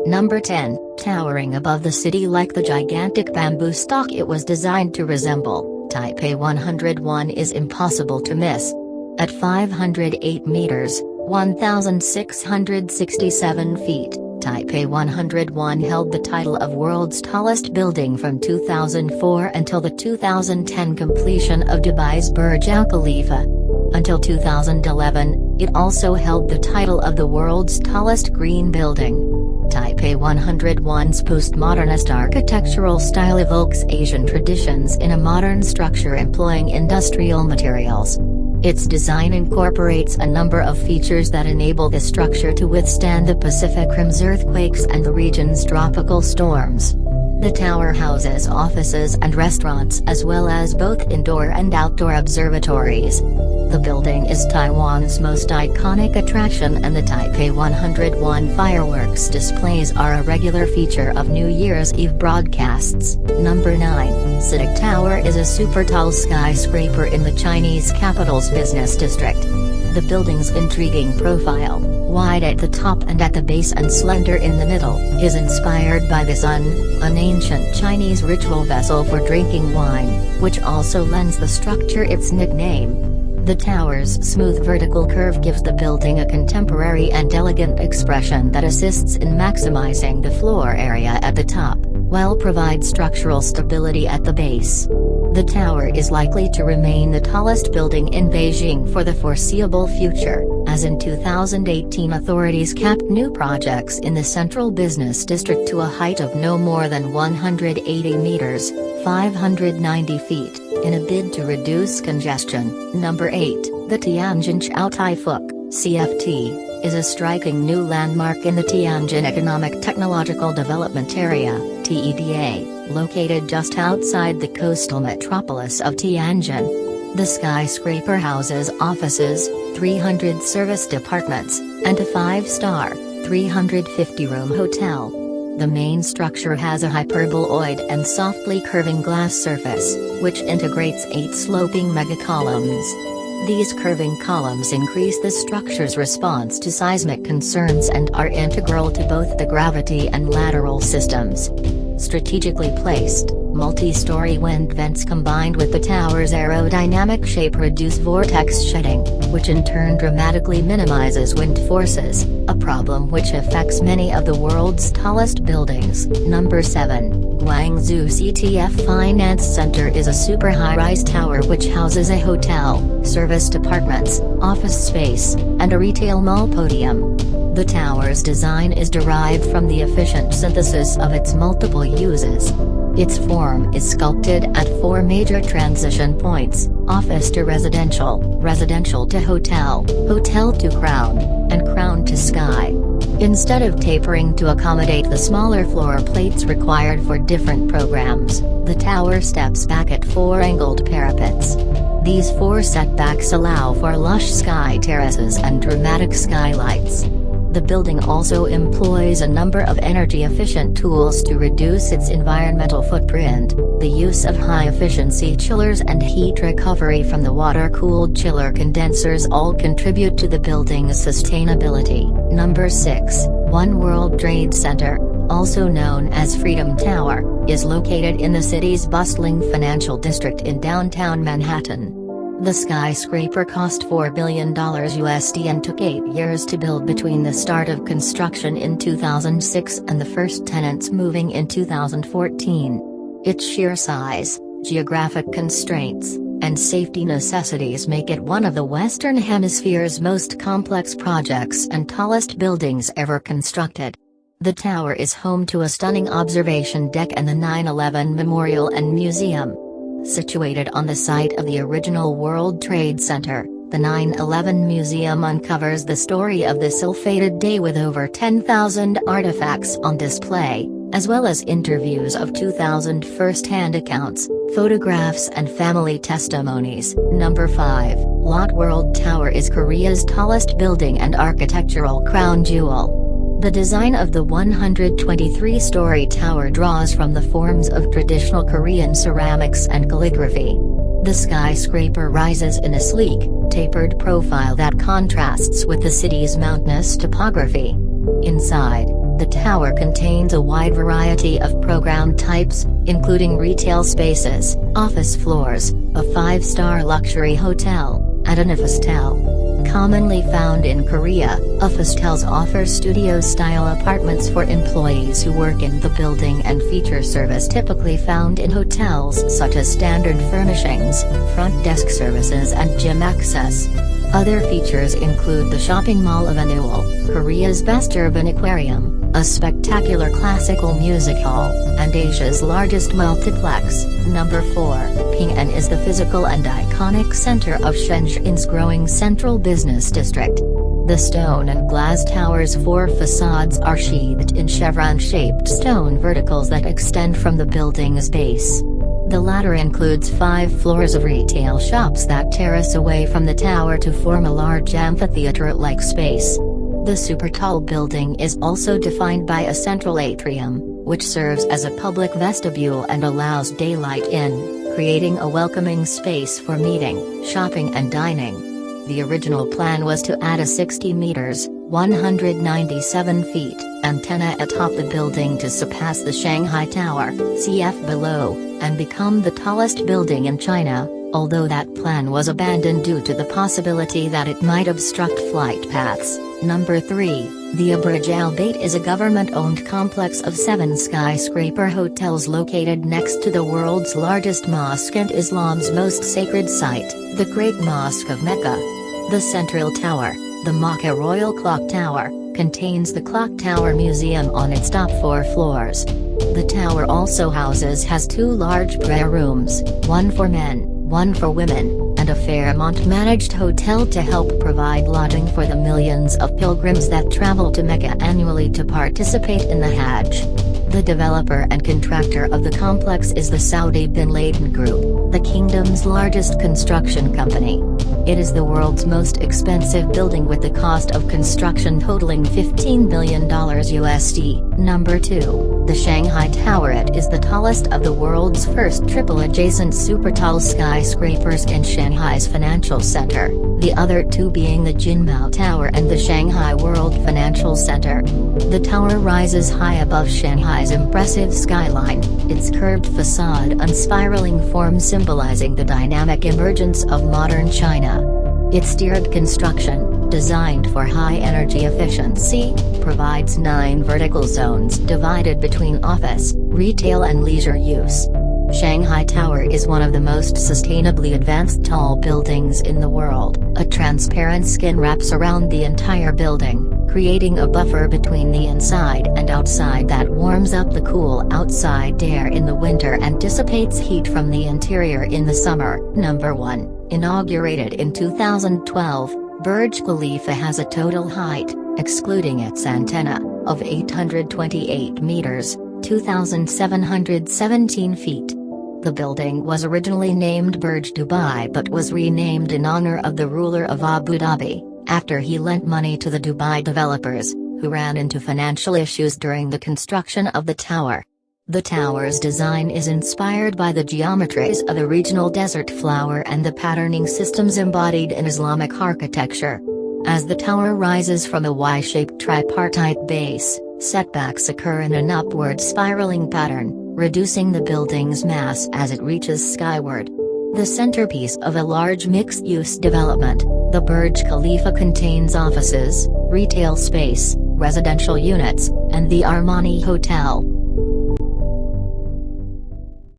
Number 10, towering above the city like the gigantic bamboo stalk it was designed to resemble, Taipei 101 is impossible to miss. At 508 meters, 1,667 feet, Taipei 101 held the title of world's tallest building from 2004 until the 2010 completion of Dubai's Burj Al Khalifa. Until 2011, it also held the title of the world's tallest green building. Taipei 101's postmodernist architectural style evokes Asian traditions in a modern structure employing industrial materials. Its design incorporates a number of features that enable the structure to withstand the Pacific Rim's earthquakes and the region's tropical storms. The tower houses offices and restaurants as well as both indoor and outdoor observatories. The building is Taiwan's most iconic attraction, and the Taipei 101 fireworks displays are a regular feature of New Year's Eve broadcasts. Number 9, CITIC Tower is a super tall skyscraper in the Chinese capital's business district. The building's intriguing profile, wide at the top and at the base and slender in the middle, is inspired by the sun, an ancient Chinese ritual vessel for drinking wine, which also lends the structure its nickname. The tower's smooth vertical curve gives the building a contemporary and elegant expression that assists in maximizing the floor area at the top, while provides structural stability at the base. The tower is likely to remain the tallest building in Beijing for the foreseeable future, as in 2018 authorities capped new projects in the central business district to a height of no more than 180 meters, 590 feet, in a bid to reduce congestion. Number 8, the Tianjin Chow Tai Fook, CFT, is a striking new landmark in the Tianjin Economic Technological Development Area, TEDA, located just outside the coastal metropolis of Tianjin. The skyscraper houses offices, 300 service departments, and a 5-star, 350-room hotel. The main structure has a hyperboloid and softly curving glass surface, which integrates 8 sloping megacolumns. These curving columns increase the structure's response to seismic concerns and are integral to both the gravity and lateral systems. Strategically placed, multi-story wind vents combined with the tower's aerodynamic shape reduce vortex shedding, which in turn dramatically minimizes wind forces, a problem which affects many of the world's tallest buildings. Number 7, Guangzhou CTF Finance Center is a super high-rise tower which houses a hotel, service departments, office space, and a retail mall podium. The tower's design is derived from the efficient synthesis of its multiple uses. Its form is sculpted at 4 major transition points: office to residential, residential to hotel, hotel to crown, and crown to sky. Instead of tapering to accommodate the smaller floor plates required for different programs, the tower steps back at 4 angled parapets. These 4 setbacks allow for lush sky terraces and dramatic skylights. The building also employs a number of energy-efficient tools to reduce its environmental footprint. The use of high-efficiency chillers and heat recovery from the water-cooled chiller condensers all contribute to the building's sustainability. Number 6, One World Trade Center, also known as Freedom Tower, is located in the city's bustling financial district in downtown Manhattan. The skyscraper cost $4 billion USD and took 8 years to build between the start of construction in 2006 and the first tenants moving in 2014. Its sheer size, geographic constraints, and safety necessities make it one of the Western Hemisphere's most complex projects and tallest buildings ever constructed. The tower is home to a stunning observation deck and the 9/11 Memorial and Museum. Situated on the site of the original World Trade Center, the 9/11 Museum uncovers the story of this ill-fated day with over 10,000 artifacts on display, as well as interviews of 2,000 first-hand accounts, photographs and family testimonies. Number 5, Lotte World Tower is Korea's tallest building and architectural crown jewel. The design of the 123-story tower draws from the forms of traditional Korean ceramics and calligraphy. The skyscraper rises in a sleek, tapered profile that contrasts with the city's mountainous topography. Inside, The tower contains a wide variety of program types, including retail spaces, office floors, a 5-star luxury hotel, and an officetel. Commonly found in Korea, officetels offer studio-style apartments for employees who work in the building and feature service typically found in hotels such as standard furnishings, front desk services and gym access. Other features include the shopping mall of Annual, Korea's best urban aquarium, a spectacular classical music hall, and Asia's largest multiplex. Number 4, Ping'an is the physical and iconic center of Shenzhen's growing central business district. The stone and glass tower's 4 facades are sheathed in chevron-shaped stone verticals that extend from the building's base. The latter includes 5 floors of retail shops that terrace away from the tower to form a large amphitheater-like space. The super-tall building is also defined by a central atrium, which serves as a public vestibule and allows daylight in, creating a welcoming space for meeting, shopping and dining. The original plan was to add a 60 meters (197 feet) antenna atop the building to surpass the Shanghai Tower, cf. below, and become the tallest building in China, although that plan was abandoned due to the possibility that it might obstruct flight paths. Number 3, the Burj Al Bait is a government-owned complex of 7 skyscraper hotels located next to the world's largest mosque and Islam's most sacred site, the Great Mosque of Mecca. The Central Tower, the Makkah Royal Clock Tower, contains the Clock Tower Museum on its top 4 floors. The tower also has 2 large prayer rooms, one for men, one for women, and a Fairmont-managed hotel to help provide lodging for the millions of pilgrims that travel to Mecca annually to participate in the Hajj. The developer and contractor of the complex is the Saudi Bin Laden Group, the kingdom's largest construction company. It is the world's most expensive building with the cost of construction totaling $15 billion USD. Number 2, the Shanghai Tower. It is the tallest of the world's first triple-adjacent super-tall skyscrapers in Shanghai's financial center, the other 2 being the Jinmao Tower and the Shanghai World Financial Center. The tower rises high above Shanghai's impressive skyline, its curved facade and spiraling form symbolizing the dynamic emergence of modern China. Its tiered construction, designed for high energy efficiency, provides 9 vertical zones divided between office, retail and leisure use. Shanghai Tower is one of the most sustainably advanced tall buildings in the world. A transparent skin wraps around the entire building, creating a buffer between the inside and outside that warms up the cool outside air in the winter and dissipates heat from the interior in the summer. Number 1, inaugurated in 2012, Burj Khalifa has a total height, excluding its antenna, of 828 meters, 2,717 feet. The building was originally named Burj Dubai but was renamed in honor of the ruler of Abu Dhabi, after he lent money to the Dubai developers, who ran into financial issues during the construction of the tower. The tower's design is inspired by the geometries of the regional desert flower and the patterning systems embodied in Islamic architecture. As the tower rises from a Y-shaped tripartite base, setbacks occur in an upward spiraling pattern, reducing the building's mass as it reaches skyward. The centerpiece of a large mixed-use development, the Burj Khalifa contains offices, retail space, residential units, and the Armani Hotel.